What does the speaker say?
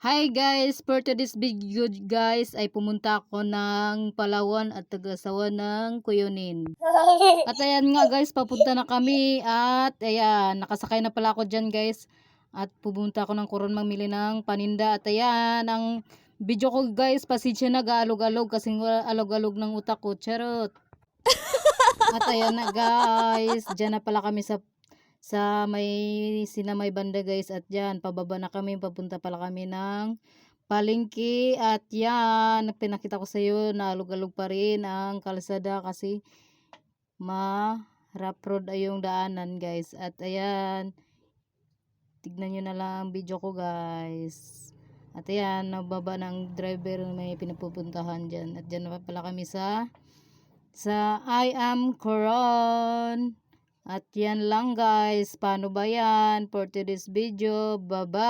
Hi guys, for today's video guys ay pumunta ako ng Palawan at Tagasawa ng Cuyunin. At ayan nga guys, papunta na kami at ayan, nakasakay na pala ako dyan guys. At pumunta ako ng Coron mamili ng paninda at ayan, ang video ko guys, pasensya na gaalog-alog kasi alog-alog ng utak ko, charot. At ayan na guys, dyan na pala kami sa may banda guys at yan pababa na kami, papunta pala kami ng palengke at yan pinakita ko sa iyo na alog-alog pa rin ang kalsada kasi rough road ay yung daanan guys. At ayan, tignan nyo na lang ang video ko guys. At ayan, nababa ng driver, may pinapupuntahan dyan at dyan na pala kami sa I am Coron. At yan lang guys, paano ba yan for today's video, bye bye.